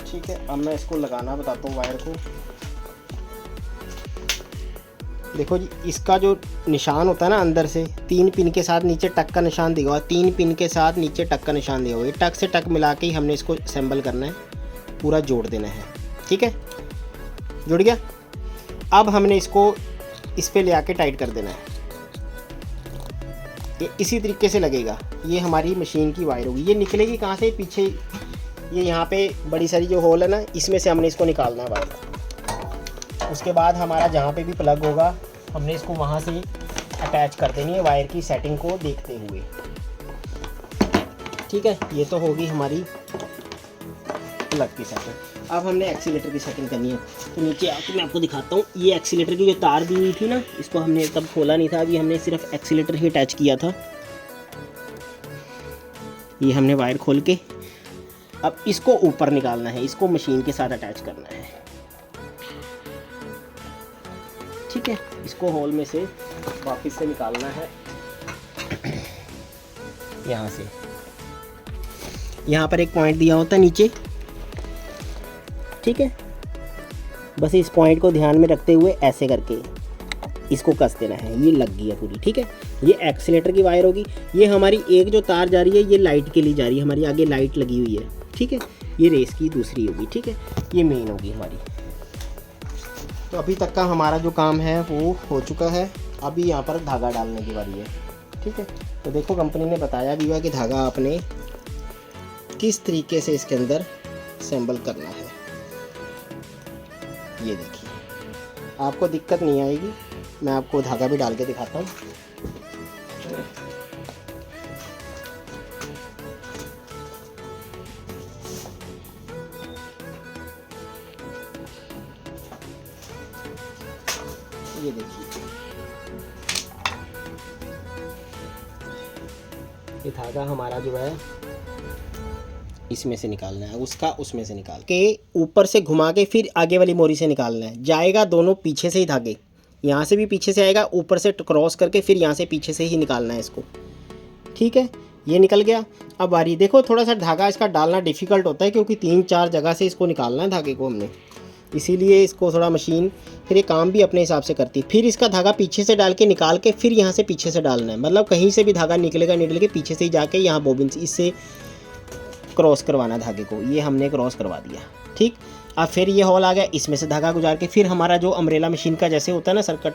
ठीक है, अब मैं इसको लगाना बताता हूँ वायर को। देखो जी, इसका जो निशान होता है ना अंदर से 3 पिन के साथ नीचे टक का निशान दिया हुआ, 3 पिन के साथ नीचे टक का निशान दिया हुआ, ये टक से टक मिला के ही हमने इसको असेंबल करना है, पूरा जोड़ देना है। ठीक है, जुड़ गया। अब हमने इसको इस पे ले आके टाइट कर देना है, ये इसी तरीके से लगेगा। ये हमारी मशीन की वायर होगी, ये निकलेगी कहाँ से, पीछे ये यहाँ पे बड़ी सारी जो होल है ना, इसमें से हमने इसको निकालना है वायर। उसके बाद हमारा जहाँ पे भी प्लग होगा हमने इसको वहाँ से अटैच कर देनी है वायर की सेटिंग को देखते हुए। ठीक है, ये तो होगी हमारी प्लग की सेटिंग। अब हमने एक्सीलेटर की सेटिंग करनी है, तो नीचे आके मैं आपको दिखाता हूँ। ये एक्सीलेटर की जो तार दी हुई थी ना, इसको हमने तब खोला नहीं था, अभी हमने सिर्फ एक्सीलेटर ही अटैच किया था। ये हमने वायर खोल के अब इसको ऊपर निकालना है, इसको मशीन के साथ अटैच करना है। ठीक है, इसको होल में से वापस से निकालना है, यहाँ से। यहाँ पर एक पॉइंट दिया होता है नीचे। ठीक है, बस इस पॉइंट को ध्यान में रखते हुए ऐसे करके इसको कस देना है, ये लग गई है पूरी। ठीक है, ये एक्सीलेटर की वायर होगी। ये हमारी एक जो तार जा रही है ये लाइट के लिए जा रही है, हमारी आगे लाइट लगी हुई है। ठीक है, ये रेस की दूसरी होगी। ठीक है, ये मेन होगी हमारी। तो अभी तक का हमारा जो काम है वो हो चुका है, अभी यहाँ पर धागा डालने की बारी है। ठीक है, तो देखो कंपनी ने बताया भी हुआ कि धागा आपने किस तरीके से इसके अंदर असेंबल करना है। ये देखिए, आपको दिक्कत नहीं आएगी, मैं आपको धागा भी डाल के दिखाता हूँ। ये देखिए, ये धागा हमारा जो है इसमें से निकालना है, उसका उसमें से निकाल के ऊपर से घुमा के फिर आगे वाली मोरी से निकालना है। जाएगा दोनों पीछे से ही धागे, यहाँ से भी पीछे से आएगा, ऊपर से क्रॉस करके फिर यहाँ से पीछे से ही निकालना है इसको। ठीक है, ये निकल गया। अब बारी देखो, थोड़ा सा धागा इसका डालना डिफ़िकल्ट होता है क्योंकि 3-4 जगह से इसको निकालना है धागे को हमने, इसीलिए इसको थोड़ा मशीन फिर ये काम भी अपने हिसाब से करती है। फिर इसका धागा पीछे से डाल के निकाल के फिर यहाँ से पीछे से डालना है, मतलब कहीं से भी धागा निकलेगा निकल के पीछे से ही जाके यहाँ बोबिन से इससे क्रॉस करवाना धागे को। ये हमने क्रॉस करवा दिया। ठीक, अब फिर ये हॉल आ गया, इसमें से धागा गुजार के फिर हमारा जो अम्ब्रेला मशीन का जैसे होता है ना सर्किट,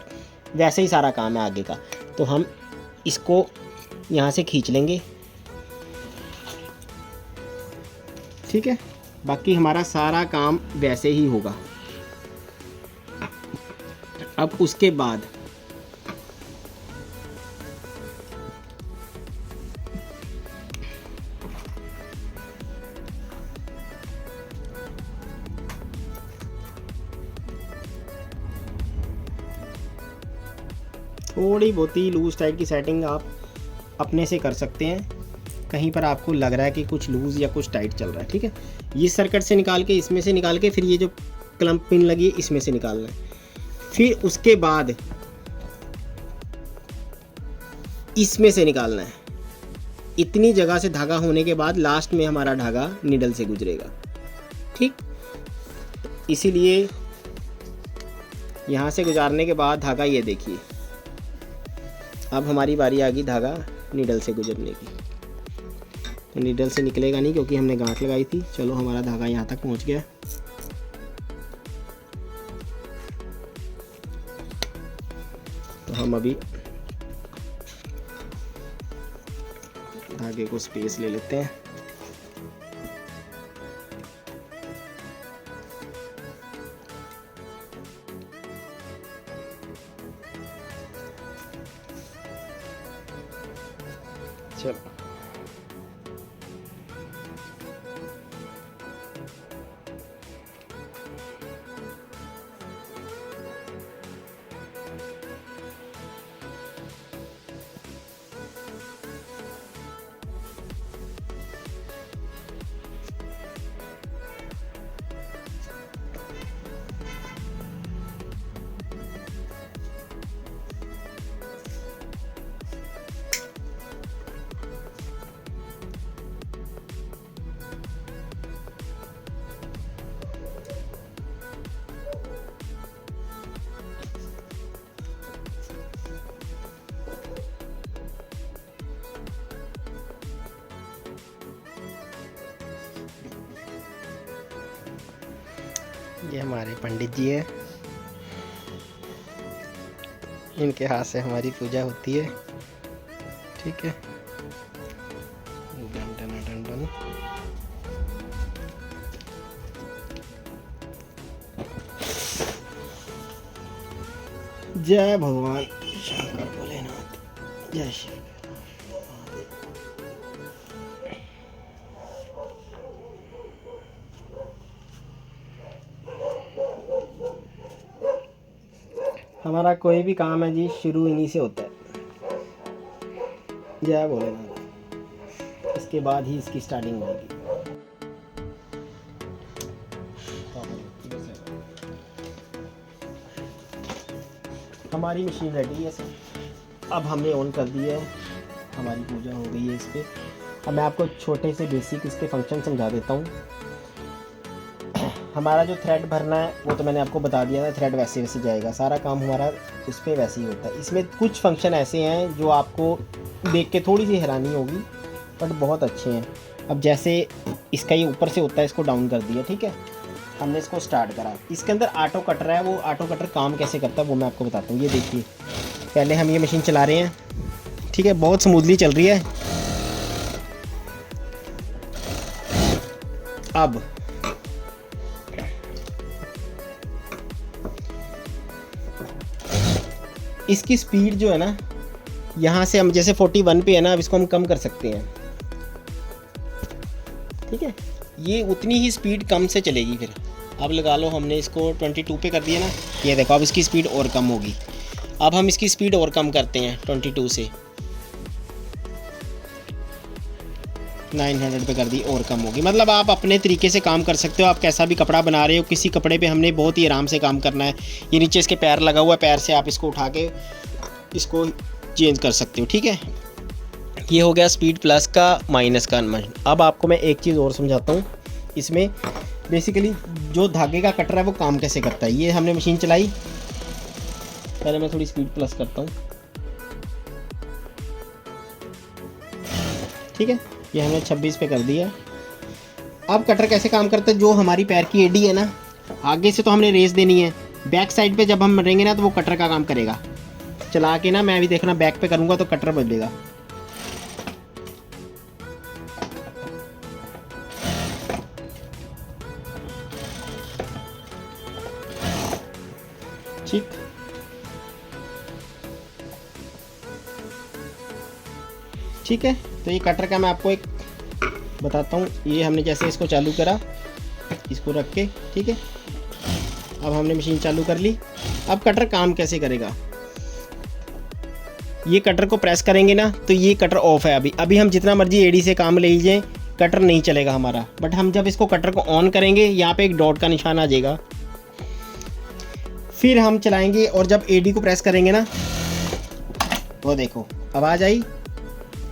वैसे ही सारा काम है आगे का। तो हम इसको यहाँ से खींच लेंगे। ठीक है, बाकी हमारा सारा काम वैसे ही होगा। अब उसके बाद थोड़ी बहुत ही लूज़ टाइट की सेटिंग आप अपने से कर सकते हैं, कहीं पर आपको लग रहा है कि कुछ लूज़ या कुछ टाइट चल रहा है। ठीक है, ये सर्किट से निकाल के इसमें से निकाल के फिर ये जो क्लम्प पिन लगी है इसमें से निकालना है। फिर उसके बाद इसमें से निकालना है। इतनी जगह से धागा होने के बाद लास्ट में हमारा धागा निडल से गुजरेगा। ठीक, इसीलिए यहाँ से गुजारने के बाद धागा, ये देखिए अब हमारी बारी आ गई धागा नीडल से गुजरने की। तो नीडल से निकलेगा नहीं क्योंकि हमने गांठ लगाई थी। चलो, हमारा धागा यहाँ तक पहुँच गया। तो हम अभी धागे को स्पेस ले लेते हैं। चलो ये हमारे पंडित जी है, इनके हाथ से हमारी पूजा होती है। ठीक है, डन डन डन डन। जय भगवान शंकर भोलेनाथ, जय श्री। हमारा कोई भी काम है जी शुरू इन्हीं से होता है। जय भोलेनाथ। इसके बाद ही इसकी स्टार्टिंग होगी। हमारी मशीन रेडी है सर, अब हमने ऑन कर दिया है, हमारी पूजा हो गई है इस पर। अब मैं आपको छोटे से बेसिक इसके फंक्शन समझा देता हूँ। हमारा जो थ्रेड भरना है वो तो मैंने आपको बता दिया था, थ्रेड वैसे वैसे जाएगा, सारा काम हमारा उस पर वैसे ही होता है। इसमें कुछ फंक्शन ऐसे हैं जो आपको देख के थोड़ी सी हैरानी होगी, बट बहुत अच्छे हैं। अब जैसे इसका ये ऊपर से होता है, इसको डाउन कर दिया, ठीक है, हमने इसको स्टार्ट करा। इसके अंदर ऑटो कटर है, वो ऑटो कटर काम कैसे करता है वो मैं आपको बताता हूँ। ये देखिए, पहले हम ये मशीन चला रहे हैं, ठीक है, बहुत स्मूथली चल रही है। अब इसकी स्पीड जो है ना, यहाँ से हम जैसे 41 पे है ना, अब इसको हम कम कर सकते हैं। ठीक है, ये उतनी ही स्पीड कम से चलेगी। फिर अब लगा लो हमने इसको 22 पे कर दिया ना, ये देखो अब इसकी स्पीड और कम होगी। अब हम इसकी स्पीड और कम करते हैं 22 से 900 पे कर दी, और कम होगी। मतलब आप अपने तरीके से काम कर सकते हो। आप कैसा भी कपड़ा बना रहे हो, किसी कपड़े पे हमने बहुत ही आराम से काम करना है। ये नीचे इसके पैर लगा हुआ है, पैर से आप इसको उठा के इसको चेंज कर सकते हो। ठीक है, ये हो गया स्पीड प्लस का माइनस का कन्वर्जन। अब आपको मैं एक चीज़ और समझाता हूँ। इसमें बेसिकली जो धागे का कटर है वो काम कैसे करता है। ये हमने मशीन चलाई, पहले मैं थोड़ी स्पीड प्लस करता हूँ, ठीक है, ये हमने 26 पे कर दिया। अब कटर कैसे काम करता है, जो हमारी पैर की एडी है ना, आगे से तो हमने रेस देनी है, बैक साइड पे जब हम मरेंगे ना तो वो कटर का काम करेगा। चला के ना मैं अभी देखना बैक पे करूँगा तो कटर बदलेगा। ठीक, ठीक है, तो ये कटर का मैं आपको एक बताता हूँ। ये हमने जैसे इसको चालू करा, इसको रख के, ठीक है, अब हमने मशीन चालू कर ली। अब कटर काम कैसे करेगा, ये कटर को प्रेस करेंगे ना तो ये कटर ऑफ है। अभी हम जितना मर्जी एडी से काम ले लीजिए, कटर नहीं चलेगा हमारा। बट हम जब इसको कटर को ऑन करेंगे, यहाँ पे एक डॉट का निशान आ जाएगा, फिर हम चलाएंगे और जब एडी को प्रेस करेंगे ना, वो देखो आवाज़ आई,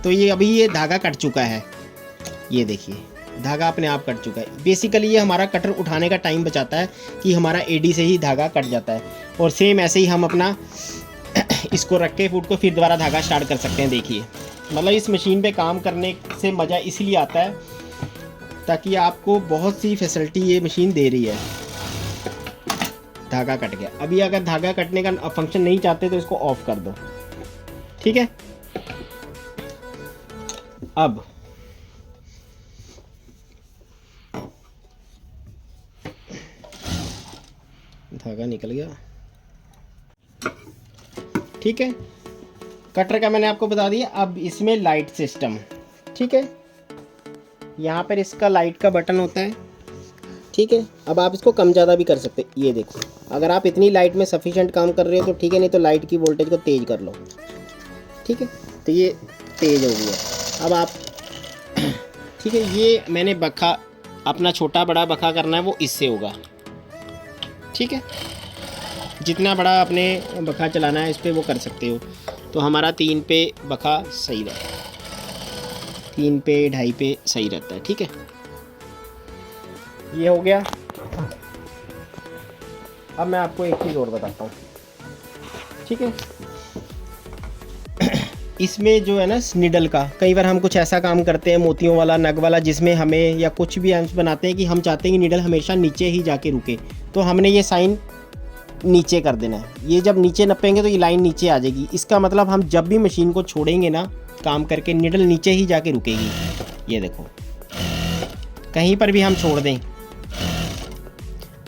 तो ये अभी ये धागा कट चुका है। ये देखिए धागा अपने आप कट चुका है। बेसिकली ये हमारा कटर उठाने का टाइम बचाता है कि हमारा एडी से ही धागा कट जाता है। और सेम ऐसे ही हम अपना इसको रख के फुट को फिर दोबारा धागा स्टार्ट कर सकते हैं। देखिए, मतलब इस मशीन पे काम करने से मज़ा इसलिए आता है ताकि आपको बहुत सी फैसिलिटी ये मशीन दे रही है। धागा कट गया, अभी अगर धागा कटने का फंक्शन नहीं चाहते तो इसको ऑफ कर दो, ठीक है। अब धागा निकल गया, ठीक है। कटर का मैंने आपको बता दिया। अब इसमें लाइट सिस्टम, ठीक है। यहाँ पर इसका लाइट का बटन होता है, ठीक है। अब आप इसको कम ज़्यादा भी कर सकते हैं। ये देखो, अगर आप इतनी लाइट में सफिशेंट काम कर रहे हो तो ठीक है, नहीं तो लाइट की वोल्टेज को तेज़ कर लो, ठीक है। तो ये तेज़ हो गया। अब आप, ठीक है, ये मैंने बखा अपना छोटा बड़ा बखा करना है वो इससे होगा, ठीक है। जितना बड़ा अपने बखा चलाना है इस पर वो कर सकते हो। तो हमारा 3 पे बखा सही रहता है, 3 पे 2.5 पे सही रहता है, ठीक है। ये हो गया। अब मैं आपको एक चीज़ और बताता हूँ, ठीक है। इसमें जो है ना निडल का, कई बार हम कुछ ऐसा काम करते हैं मोतियों वाला, नग वाला, जिसमें हमें या कुछ भी हम बनाते हैं कि हम चाहते हैं कि निडल हमेशा नीचे ही जाके रुके। तो हमने ये साइन नीचे कर देना है। ये जब नीचे नपेंगे तो ये लाइन नीचे आ जाएगी। इसका मतलब हम जब भी मशीन को छोड़ेंगे ना काम करके, निडल नीचे ही जाके रुकेगी। ये देखो, कहीं पर भी हम छोड़ दें।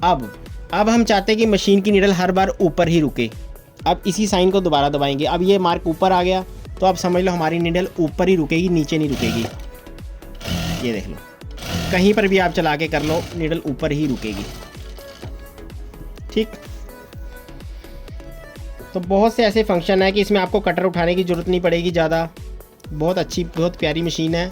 अब हम चाहते हैं कि मशीन की निडल हर बार ऊपर ही रुके। अब इसी साइन को दोबारा दबाएंगे। अब ये मार्क ऊपर आ गया तो अब समझ लो हमारी निडल ऊपर ही रुकेगी, नीचे नहीं रुकेगी। ये देख लो, कहीं पर भी आप चला के कर लो, निडल ऊपर ही रुकेगी, ठीक। तो बहुत से ऐसे फंक्शन है कि इसमें आपको कटर उठाने की ज़रूरत नहीं पड़ेगी ज़्यादा। बहुत अच्छी, बहुत प्यारी मशीन है,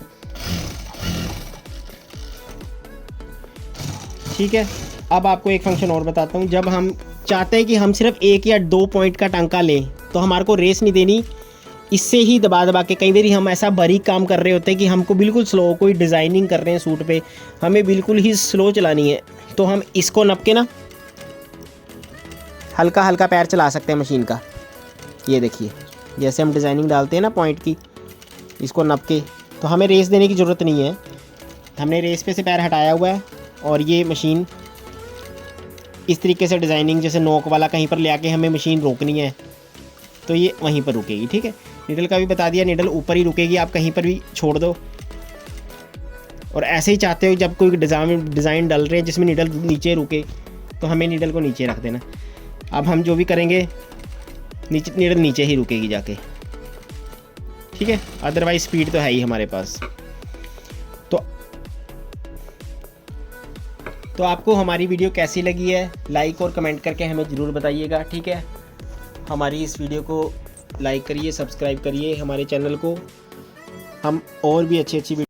ठीक है। अब आपको एक फंक्शन और बताता हूँ। जब हम चाहते हैं कि हम सिर्फ 1 या 2 पॉइंट का टांका लें तो हमारे को रेस नहीं देनी, इससे ही दबा दबा के, कई बार हम ऐसा बारीक काम कर रहे होते हैं कि हमको बिल्कुल स्लो, कोई डिज़ाइनिंग कर रहे हैं सूट पे, हमें बिल्कुल ही स्लो चलानी है, तो हम इसको नप के ना हल्का हल्का पैर चला सकते हैं मशीन का। ये देखिए, जैसे हम डिज़ाइनिंग डालते हैं ना पॉइंट की, इसको नप के, तो हमें रेस देने की ज़रूरत नहीं है। हमने रेस पे से पैर हटाया हुआ है और ये मशीन इस तरीके से डिज़ाइनिंग, जैसे नोक वाला कहीं पर ले आके हमें मशीन रोकनी है तो ये वहीं पर रुकेगी, ठीक है। निडल का भी बता दिया, निडल ऊपर ही रुकेगी, आप कहीं पर भी छोड़ दो। और ऐसे ही चाहते हो जब कोई डिज़ाइन डाल रहे हैं जिसमें निडल नीचे रुके तो हमें निडल को नीचे रख देना। अब हम जो भी करेंगे नीचे, निडल नीचे ही रुकेगी जाके, ठीक है। अदरवाइज स्पीड तो है ही हमारे पास। तो आपको हमारी वीडियो कैसी लगी है, लाइक और कमेंट करके हमें ज़रूर बताइएगा, ठीक है। हमारी इस वीडियो को लाइक करिए, सब्सक्राइब करिए हमारे चैनल को। हम और भी अच्छी